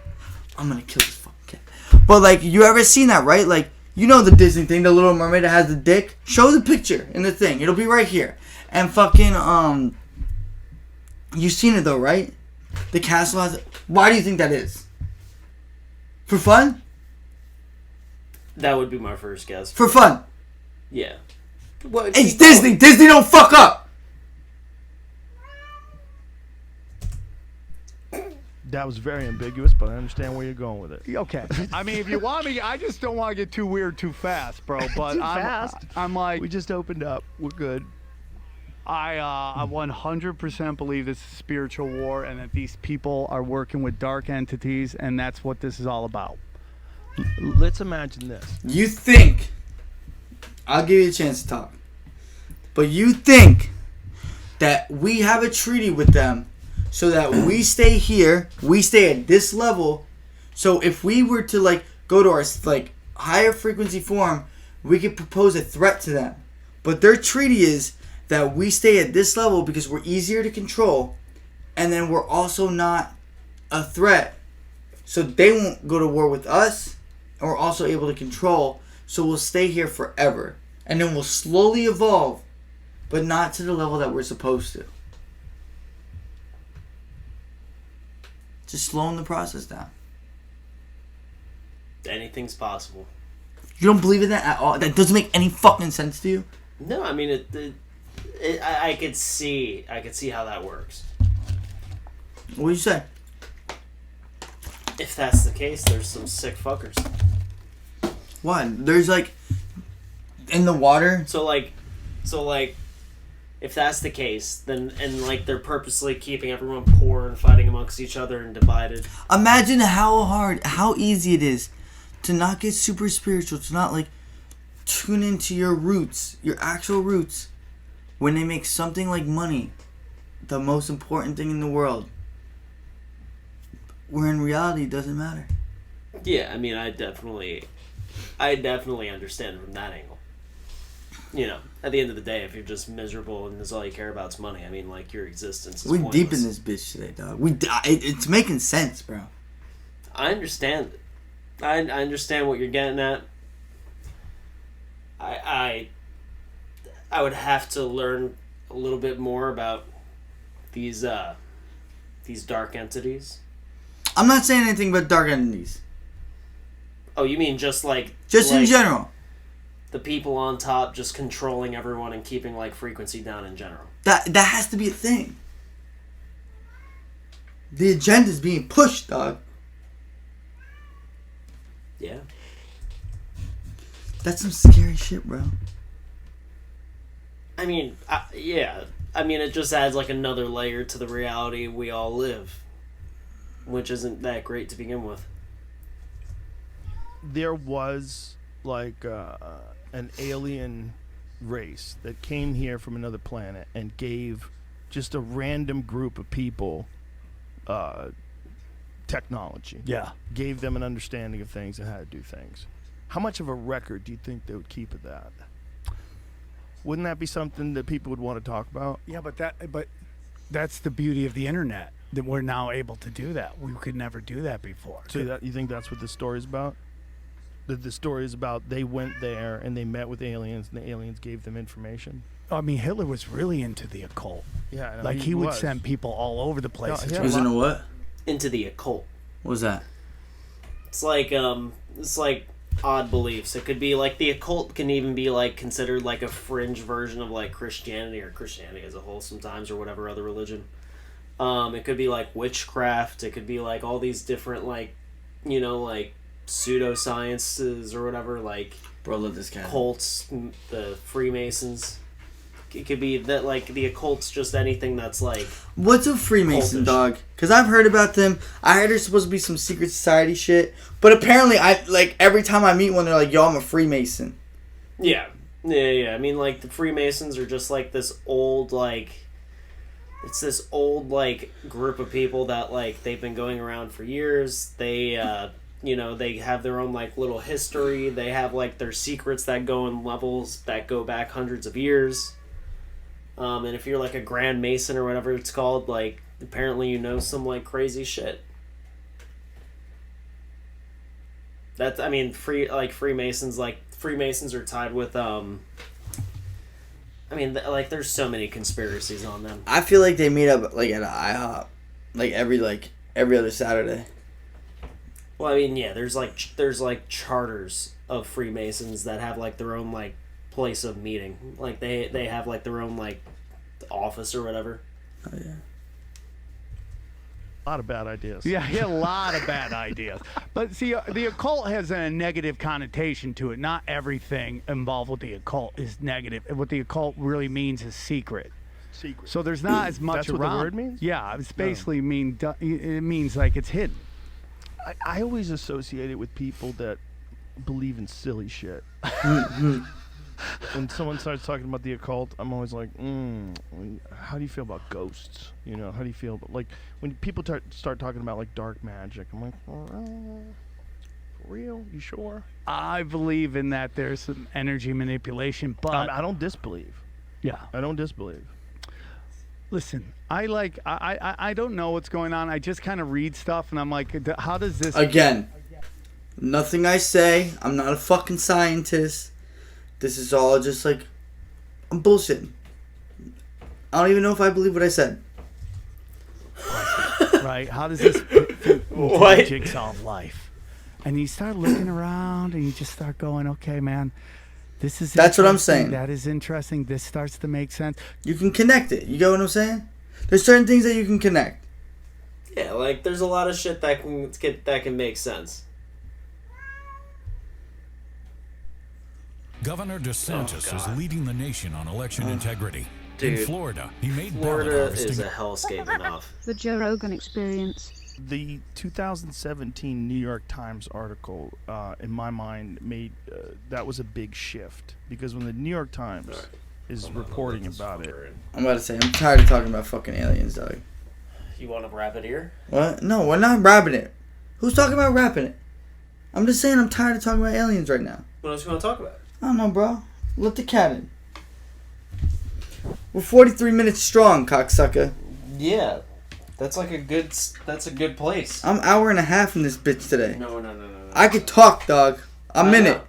I'm gonna kill this fucking cat. But like, you ever seen that, right? Like, you know the Disney thing, the Little Mermaid that has the dick? Show the picture in the thing. It'll be right here. And fucking, you've seen it though, right? The castle has it. Why do you think that is? For fun? That would be my first guess. For fun. Yeah. Well, It's Disney. Disney don't fuck up. That was very ambiguous, but I understand where you're going with it. Okay. I mean, if you want me, I just don't want to get too weird too fast, bro. But I'm like, We just opened up. We're good. I 100% believe this is spiritual war and that these people are working with dark entities, and that's what this is all about. Let's imagine this. You think, I'll give you a chance to talk, but you think that we have a treaty with them so that we stay here, we stay at this level, so if we were to like go to our like higher frequency form, we could propose a threat to them. But their treaty is that we stay at this level because we're easier to control, and then we're also not a threat, so they won't go to war with us, and we're also able to control, so we'll stay here forever, and then we'll slowly evolve, but not to the level that we're supposed to. Just slowing the process down. Anything's possible. You don't believe in that at all? That doesn't make any fucking sense to you? No, I mean I could see how that works. What do you say? If that's the case, there's some sick fuckers. What? There's like in the water. So like, if that's the case, then and like they're purposely keeping everyone poor and fighting amongst each other and divided. Imagine how easy it is to not get super spiritual, to not like tune into your roots, your actual roots, when they make something like money the most important thing in the world, where in reality it doesn't matter. Yeah, I mean, I definitely understand from that angle. You know, at the end of the day, if you're just miserable and that's all you care about is money, I mean, like, your existence is We pointless. deep in this bitch today, dog. It's making sense, bro. I understand it. I understand what you're getting at. I would have to learn a little bit more about these dark entities. I'm not saying anything about dark entities. Oh, you mean just like... Just in general. The people on top just controlling everyone and keeping, like, frequency down in general. That has to be a thing. The agenda's being pushed, dog. Yeah. That's some scary shit, bro. I mean, yeah. I mean, it just adds, like, another layer to the reality we all live. Which isn't that great to begin with. There was, like, an alien race that came here from another planet and gave just a random group of people technology. Yeah. Gave them an understanding of things and how to do things. How much of a record do you think they would keep of that? Wouldn't that be something that people would want to talk about? Yeah, but that's the beauty of the internet, that we're now able to do that. We could never do that before. So you think that's what the story's about? That the story is about they went there and they met with aliens and the aliens gave them information? I mean, Hitler was really into the occult. Yeah. Like, he would send people all over the place. Yeah. Was it a what? Into the occult. What was that? It's like odd beliefs. It could be like the occult can even be like considered like a fringe version of like Christianity or Christianity as a whole sometimes, or whatever other religion. It could be like witchcraft. It could be like all these different like, you know, like pseudosciences or whatever, like Bro, look this guy. cults, the Freemasons. It could be that like the occult's just anything that's like... What's a Freemason, cultish. dog? Because I've heard about them. I heard there's supposed to be some secret society shit. But apparently, every time I meat one, they're like, yo, I'm a Freemason. Yeah. I mean, like, the Freemasons are just like this old, like... It's this old, like, group of people that, like, they've been going around for years. They, you know, they have their own, like, little history. They have, like, their secrets that go in levels that go back hundreds of years. And if you're, like, a Grand Mason or whatever it's called, like, apparently you know some, like, crazy shit. That's, I mean, Freemasons are tied with, I mean, like, there's so many conspiracies on them. I feel like they meet up, like, at an IHOP. Every other Saturday. Well, I mean, yeah, there's charters of Freemasons that have, like, their own, like, place of meeting. Like, they have, like, their own, like, office or whatever. Oh, yeah. A lot of bad ideas. Yeah, he had a lot of bad ideas. But see, the occult has a negative connotation to it. Not everything involved with the occult is negative. What the occult really means is secret. Secret. So there's not as much That's around. what the word means? Yeah, it's basically it means like it's hidden. I always associate it with people that believe in silly shit. When someone starts talking about the occult, I'm always like, how do you feel about ghosts? You know, how do you feel about, like, when people start talking about, like, dark magic, I'm like, for real? You sure? I believe in that there's some energy manipulation, but I don't disbelieve. yeah. I don't disbelieve. Listen, I don't know what's going on. I just kind of read stuff, and I'm like, how does this... Again, nothing I say. I'm not a fucking scientist. This is all just like, I'm bullshitting. I don't even know if I believe what I said. Right? How does this fit into the jigsaw of life? And you start looking around, and you just start going, okay, man, this is... That's what I'm interesting. saying. That is interesting. This starts to make sense. You can connect it. You get what I'm saying? There's certain things that you can connect. Yeah, like there's a lot of shit that can make sense. Governor DeSantis is leading the nation on election integrity. Dude, in Florida, he made Florida ballot harvesting is a hellscape enough. The Joe Rogan Experience. The 2017 New York Times article, in my mind, made that was a big shift, because when the New York Times is reporting about it, I'm about to say, I'm tired of talking about fucking aliens, dog. You want to wrap it here? What? No, we're not rapping it. Who's talking about rapping it? I'm just saying I'm tired of talking about aliens right now. What else you want to talk about? I don't know, bro. Let the cat in. We're 43 minutes strong, cocksucker. Yeah, that's a good place. I'm hour and a half in this bitch today. No. I could talk, dog. I'm in it.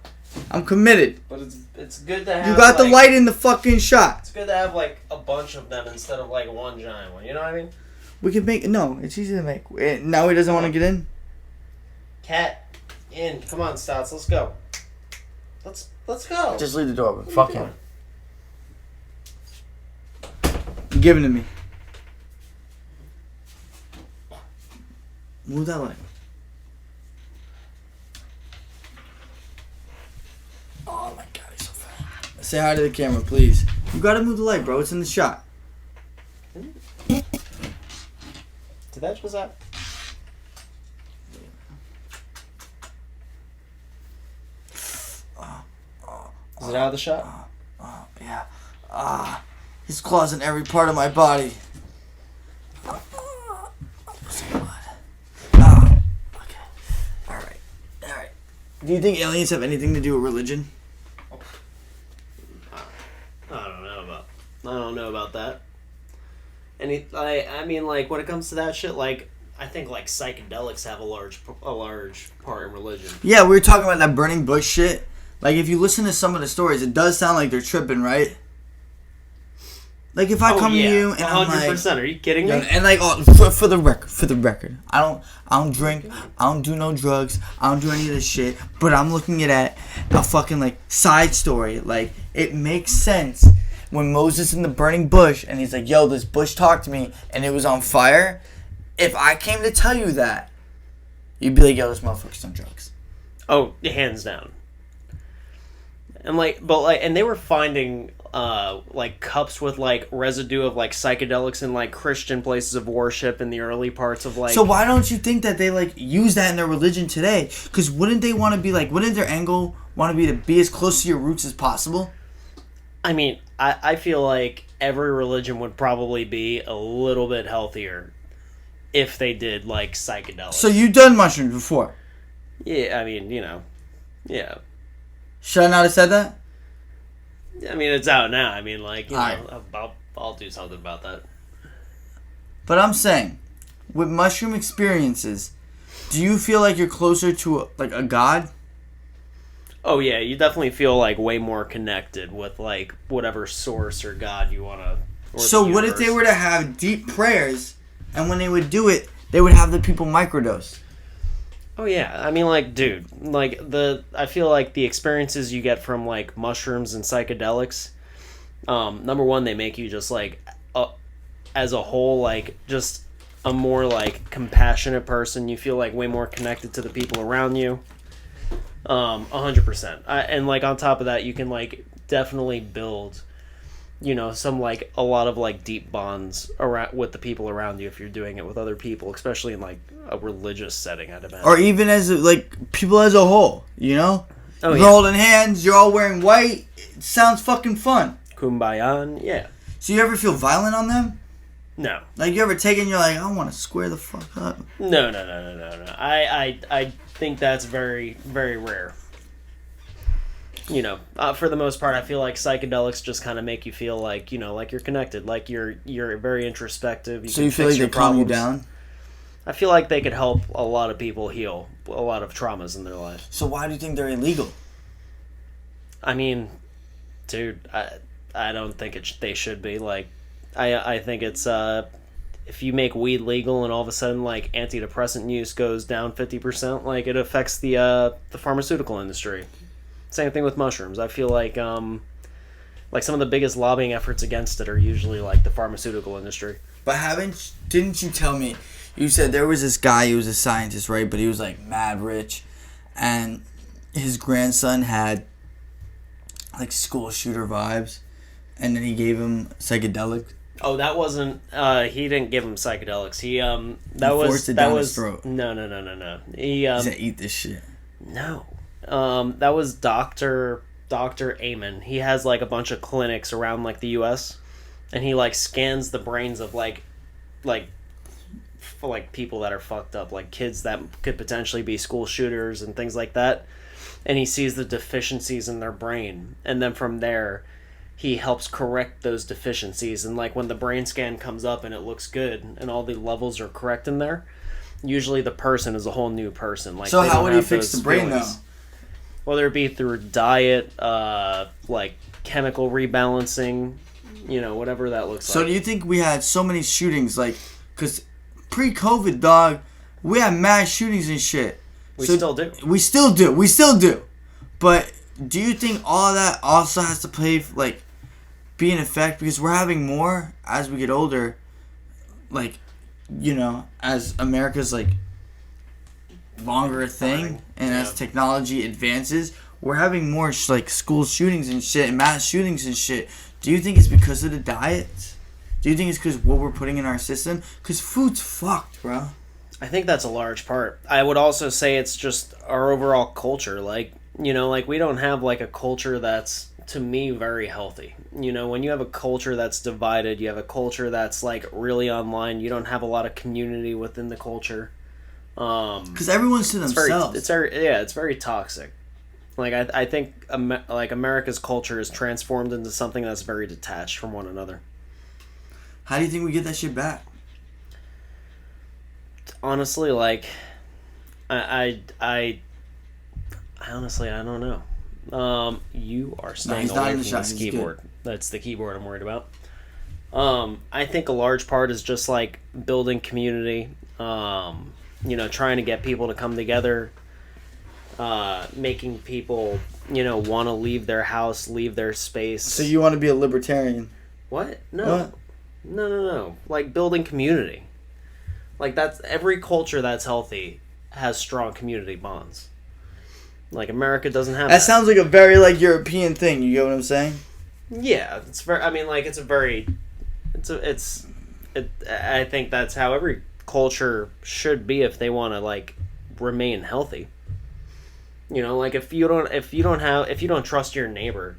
I'm committed. But it's good to have. You got the light in the fucking shot. It's good to have like a bunch of them instead of like one giant one. You know what I mean? We can make... No, it's easy to make. Now he doesn't want to get in? Cat, in. Come on, Stouts. Let's go. Let's go. Just leave the door open. Fuck him. Give it to me. Move that light. Oh my god, he's so fat. Say hi to the camera, please. You gotta move the light, bro. It's in the shot. Did that just happen? Is it out of the shot? Yeah. His claws in every part of my body. Okay. Alright. Do you think aliens have anything to do with religion? I don't know about that. I mean, like when it comes to that shit, like I think like psychedelics have a large part in religion. Yeah, we were talking about that burning bush shit. Like if you listen to some of the stories, it does sound like they're tripping, right? Like if I come to you and I'm like, 100%. Are you kidding me? And like, for the record, I don't drink, I don't do no drugs, I don't do any of this shit. But I'm looking at a fucking like side story. Like it makes sense when Moses in the burning bush and he's like, "Yo, this bush talked to me and it was on fire." If I came to tell you that, you'd be like, "Yo, this motherfucker's on drugs." Oh, hands down. And and they were finding like cups with like residue of like psychedelics in like Christian places of worship in the early parts of like. So why don't you think that they like use that in their religion today? Because wouldn't they want to be like? Wouldn't their angle want to be as close to your roots as possible? I mean, I feel like every religion would probably be a little bit healthier if they did like psychedelics. So you've done mushrooms before? Yeah, I mean, yeah. Should I not have said that? I mean, it's out now. I mean, like, Alright. I'll do something about that. But I'm saying, with mushroom experiences, do you feel like you're closer to a god? Oh yeah, you definitely feel like way more connected with like whatever source or god you wanna. So what if they were to have deep prayers, and when they would do it, they would have the people microdose? Oh yeah, I mean, like, dude, like I feel like the experiences you get from like mushrooms and psychedelics, number one, they make you just like, as a whole, like just a more like compassionate person. You feel like way more connected to the people around you. 100%. And like on top of that, you can like definitely build some like a lot of like deep bonds around with the people around you if you're doing it with other people, especially in like a religious setting, I'd imagine. Or even as like people as a whole, Oh, you're yeah. holding hands, you're all wearing white. It sounds fucking fun. Kumbaya, yeah. So you ever feel violent on them? No. Like you ever take it and you're like, I want to square the fuck up. No. I think that's very, very rare. For the most part, I feel like psychedelics just kind of make you feel like, like you're connected, like you're very introspective. So you feel like they calm you down? I feel like they could help a lot of people heal a lot of traumas in their life. So why do you think they're illegal? I mean, dude, I don't think they should be. Like, I think it's if you make weed legal and all of a sudden like antidepressant use goes down 50%, like it affects the pharmaceutical industry. Same thing with mushrooms. I feel like some of the biggest lobbying efforts against it are usually like the pharmaceutical industry. But didn't you tell me, you said there was this guy, he was a scientist, right? But he was like mad rich, and his grandson had like school shooter vibes, and then he gave him psychedelics. Oh, that wasn't. He didn't give him psychedelics. He forced it down his throat. No. He said, "Eat this shit." No. That was Dr. Amen. He has like a bunch of clinics around like the U.S. and he like scans the brains of like people that are fucked up, like kids that could potentially be school shooters and things like that. And he sees the deficiencies in their brain, and then from there, he helps correct those deficiencies. And like when the brain scan comes up and it looks good and all the levels are correct in there, usually the person is a whole new person. Like, so how would he fix the brain though? Whether it be through diet, like chemical rebalancing, whatever that looks like. So do you think we had so many shootings, like, because pre-COVID, dog, we had mass shootings and shit. We still do. We still do. But do you think all of that also has to play, like, be in effect? Because we're having more as we get older, like, as America's, like, longer a thing, and as technology advances, we're having more like school shootings and shit and mass shootings and shit. Do you think it's because of the diet? Do you think it's because what we're putting in our system? Because food's fucked, bro. I think that's a large part. I would also say it's just our overall culture. Like, like we don't have like a culture that's, to me, very healthy. When you have a culture that's divided, you have a culture that's like really online, you don't have a lot of community within the culture. Because everyone's to themselves. It's very toxic. Like I think like America's culture is transformed into something that's very detached from one another. How do you think we get that shit back? Honestly, like I honestly I don't know. You are staying away from this keyboard. That's the keyboard I'm worried about. I think a large part is just like building community. Trying to get people to come together, making people, want to leave their house, leave their space. So you want to be a libertarian? What? No. What? No. Like building community. Like that's every culture that's healthy has strong community bonds. Like America doesn't have that. That sounds like a very like European thing. You get what I'm saying? Yeah, it's very. I mean, like I think that's how every culture should be if they want to like remain healthy. Like if you don't trust your neighbor,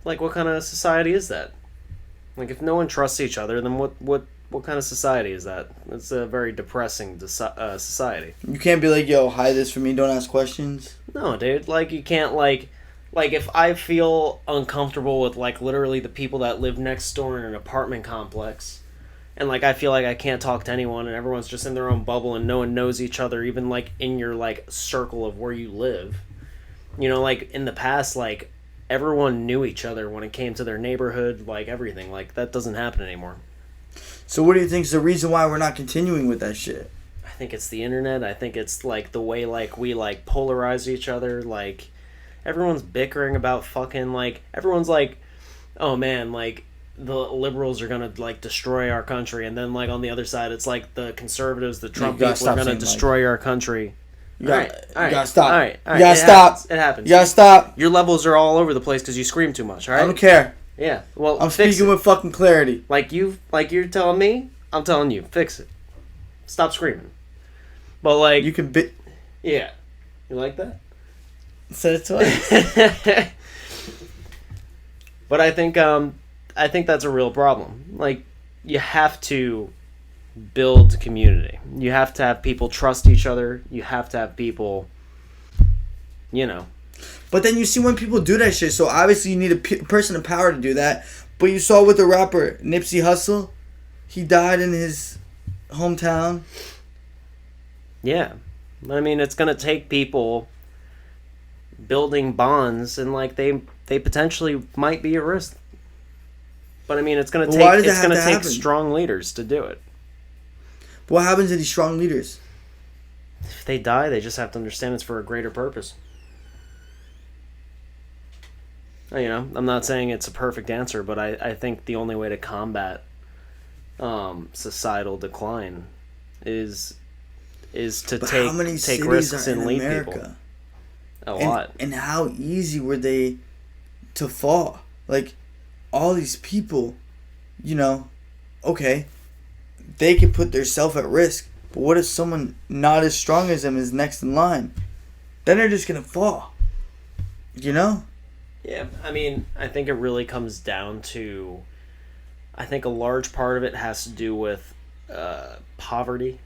like what kind of society is that? Like if no one trusts each other, then what kind of society is that? It's a very depressing society. You can't be like, yo, hide this from me, don't ask questions. No, dude. Like you can't like if I feel uncomfortable with like literally the people that live next door in an apartment complex, and like I feel like I can't talk to anyone and everyone's just in their own bubble and no one knows each other, even like in your like circle of where you live. Like in the past, like everyone knew each other when it came to their neighborhood, like everything. Like that doesn't happen anymore. So what do you think is the reason why we're not continuing with that shit? I think it's the internet. I think it's like the way like we like polarize each other. Like everyone's bickering about fucking like everyone's like, oh man, like the liberals are gonna like destroy our country, and then like on the other side it's like the conservatives, the Trump people are gonna destroy our country. You gotta, All right. You gotta stop. All right. You gotta stop. It happens. You gotta stop. Your levels are all over the place because you scream too much. All right. I don't care. Yeah. Well, I'm fix speaking it. with fucking clarity. Like you're telling me. I'm telling you. Fix it. Stop screaming. But like You can bit. yeah. You like that? Said it twice. But I think that's a real problem. Like, you have to build community. You have to have people trust each other. You have to have people, you know. But then you see when people do that shit. So obviously you need a person of power to do that. But you saw with the rapper Nipsey Hussle, he died in his hometown. Yeah. I mean, it's gonna take people building bonds, and like they potentially might be at risk. But I mean, it's gonna take strong leaders to do it. But what happens to these strong leaders? If they die, they just have to understand it's for a greater purpose. You know, I'm not saying it's a perfect answer, but I think the only way to combat societal decline is to take risks and lead people. A lot. And how easy were they to fall? Like, all these people, you know, okay, they can put themselves at risk. But what if someone not as strong as them is next in line? Then they're just going to fall. You know? Yeah, I mean, I think it really comes down to, I think a large part of it has to do with poverty.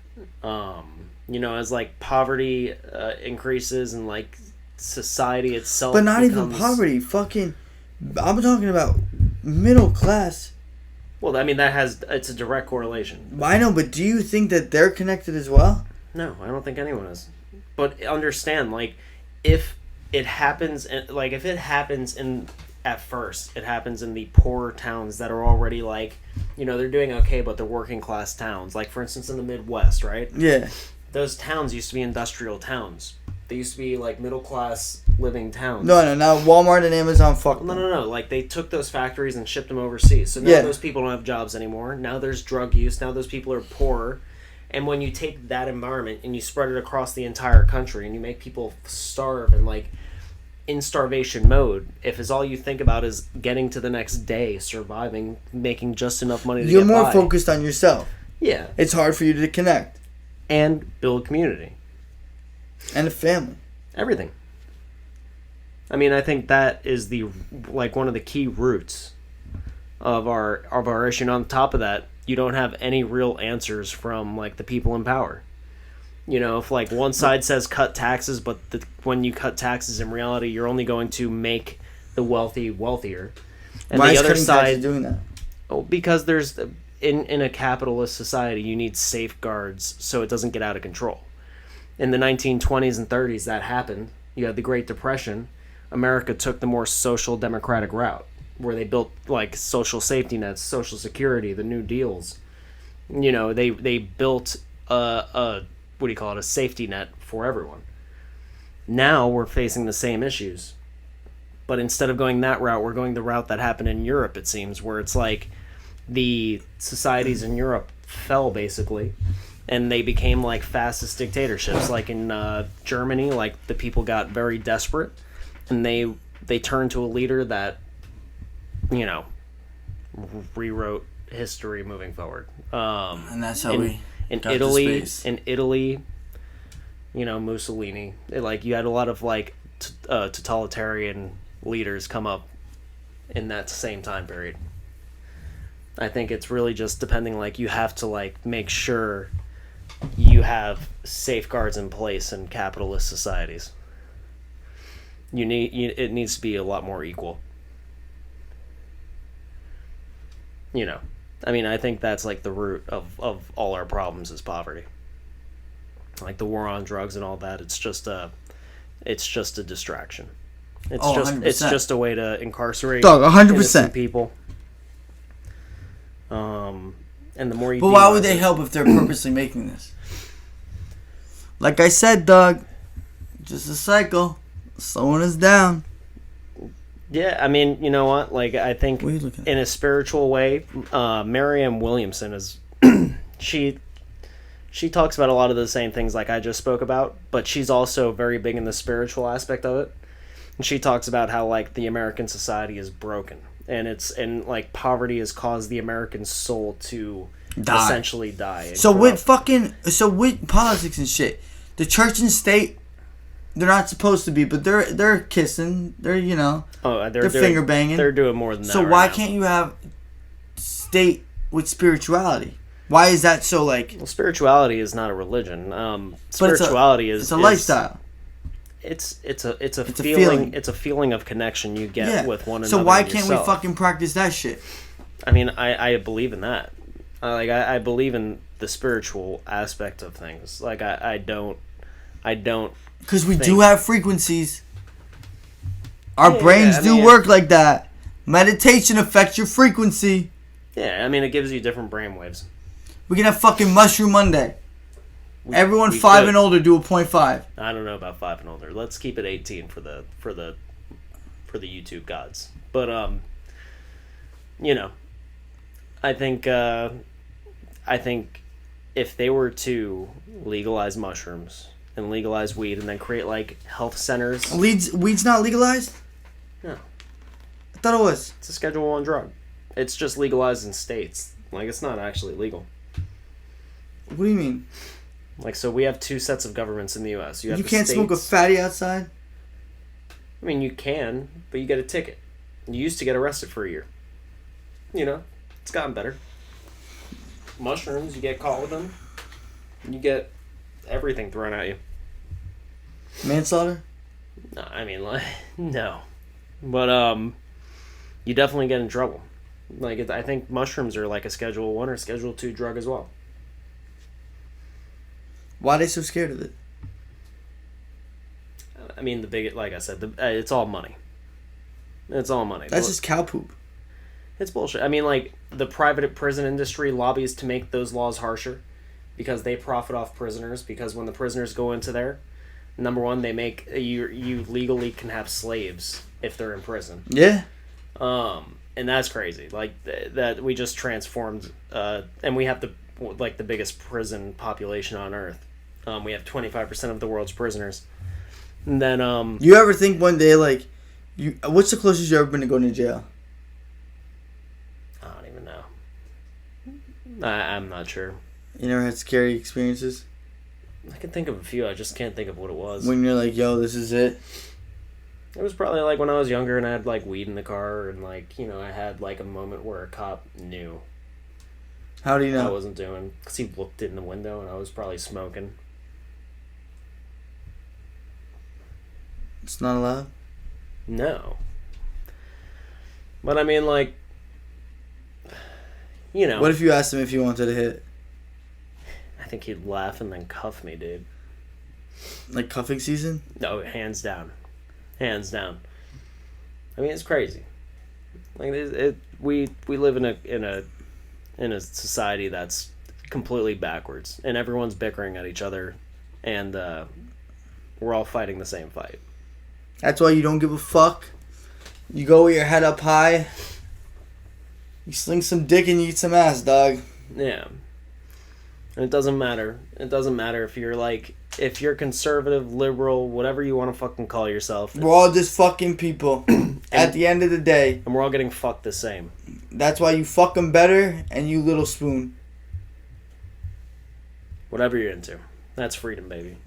You know, as like poverty increases and like society itself But not even poverty. Fucking, I'm talking about middle class. Well, I mean, it's a direct correlation. I know, but do you think that they're connected as well? No, I don't think anyone is. But understand, like, if it happens at first, it happens in the poorer towns that are already like, you know, they're doing okay, but they're working class towns. Like, for instance, in the Midwest, right? Yeah. Those towns used to be industrial towns. They used to be like middle class living towns. No. Now Walmart and Amazon fuck them. No. Like, they took those factories and shipped them overseas. So now those people don't have jobs anymore. Now there's drug use. Now those people are poor. And when you take that environment and you spread it across the entire country and you make people starve and like in starvation mode, if it's all you think about is getting to the next day, surviving, making just enough money to You're get more by, focused on yourself. Yeah. It's hard for you to connect. And build community. And a family. Everything. I mean, I think that is one of the key roots of our issue. And on top of that, you don't have any real answers from like the people in power. You know, if like one side says cut taxes, but when you cut taxes, in reality, you're only going to make the wealthy wealthier. And Why the is other cutting side taxes doing that? Oh, because there's in a capitalist society, you need safeguards so it doesn't get out of control. In the 1920s and 30s, that happened. You had the Great Depression. America took the more social democratic route, where they built like social safety nets, social security, the New Deals. You know, they built a safety net for everyone. Now we're facing the same issues, but instead of going that route, we're going the route that happened in Europe. It seems, where it's like the societies in Europe fell basically, and they became like fascist dictatorships. Like in Germany, like the people got very desperate, and they turned to a leader that, you know, rewrote history moving forward. And that's how in Italy, you know, Mussolini. You had a lot of like totalitarian leaders come up in that same time period. I think it's really just depending. Like, you have to like make sure you have safeguards in place in capitalist societies. It needs to be a lot more equal. You know, I mean, I think that's like the root of all our problems is poverty. Like the war on drugs and all that. It's just a distraction. It's 100%. It's just a way to incarcerate 100% innocent people. And the more you. But why would they help if they're purposely making this? Like I said, Doug, just a cycle, slowing us down. Yeah, I mean, you know what? Like, I think in a spiritual way, Marianne Williamson is she she talks about a lot of the same things like I just spoke about, but she's also very big in the spiritual aspect of it. And she talks about how like the American society is broken, and like poverty has caused the American soul to essentially die. So with politics and shit, the church and state, they're not supposed to be, but they're kissing, they're they're finger banging. They're doing more than that. So why can't you have state with spirituality? Why is that so like? Well, spirituality is not a religion. Spirituality is a lifestyle. It's a feeling. It's a feeling of connection you get with one another. So why can't we fucking practice that shit? I mean, I believe in that. I believe in the spiritual aspect of things. Like I don't. Because we do have frequencies. Our brains do work like that. Meditation affects your frequency. Yeah, I mean, it gives you different brainwaves. We can have fucking Mushroom Monday. Everyone 5 and older do a 0.5. I don't know about 5 and older. Let's keep it 18 for the YouTube gods. But I think if they were to legalize mushrooms and legalize weed and then create like health centers. Weed's not legalized? No. I thought it was. It's a Schedule 1 drug. It's just legalized in states. Like, it's not actually legal. What do you mean? Like, so we have 2 sets of governments in the U.S. You can't smoke a fatty outside? I mean, you can, but you get a ticket. You used to get arrested for a year. It's gotten better. Mushrooms, you get caught with them. You get everything thrown at you. Manslaughter? No, I mean, like, no. But, you definitely get in trouble. Like, I think mushrooms are like a Schedule 1 or Schedule 2 drug as well. Why are they so scared of it? I mean, like I said, it's all money. It's all money. That's just cow poop. It's bullshit. I mean, like, the private prison industry lobbies to make those laws harsher because they profit off prisoners, because when the prisoners go into there, number one, they make you legally can have slaves if they're in prison. Yeah. And that's crazy. Like, that we just transformed, and we have the biggest prison population on Earth. We have 25% of the world's prisoners. And then, you ever think one day, like, what's the closest you ever been to going to jail? I don't even know. I'm not sure. You never had scary experiences? I can think of a few. I just can't think of what it was. When you're like, yo, this is it? It was probably like when I was younger and I had like weed in the car and like, I had like a moment where a cop knew. How do you know? I wasn't doing, because he looked in the window and I was probably smoking. It's not allowed? No. But I mean, like, What if you asked him if he wanted to hit? I think he'd laugh and then cuff me, dude. Like cuffing season? No, hands down. Hands down. I mean, it's crazy. Like, we live in a society that's completely backwards, and everyone's bickering at each other, and we're all fighting the same fight. That's why you don't give a fuck. You go with your head up high. You sling some dick and you eat some ass, dog. Yeah. And it doesn't matter. It doesn't matter if you're conservative, liberal, whatever you want to fucking call yourself. We're all just fucking people. At the end of the day. And we're all getting fucked the same. That's why you fuck them better and you little spoon. Whatever you're into. That's freedom, baby.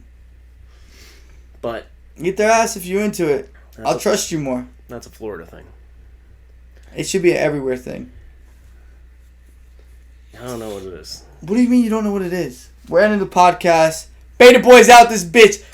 But eat their ass if you're into it. I'll trust you more. That's a Florida thing. It should be an everywhere thing. I don't know what it is. What do you mean you don't know what it is? We're ending the podcast. Beta Boys out this bitch.